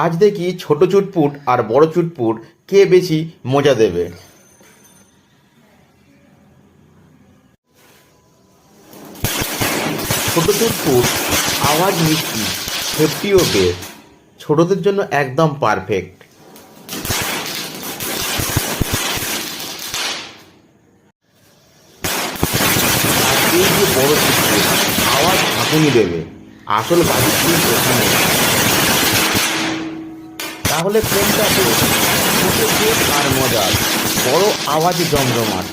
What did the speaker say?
আজ দেখি ছোট চুটপুট আর বড় চুটপুট কে বেশি মজা দেবে। ছোট চুটপুট আওয়াজ মিষ্টি, সেফটিও বেশ, ছোটদের জন্য একদম পারফেক্ট। আর এই যে বড় চুটপুট আওয়াজ ঝাঁকুনি দেবে, আসল বাজি কিন্তু এখানে। তাহলে কোনটা তো ছোট চোট আর মজার, বড় আওয়াজ জমজমাট।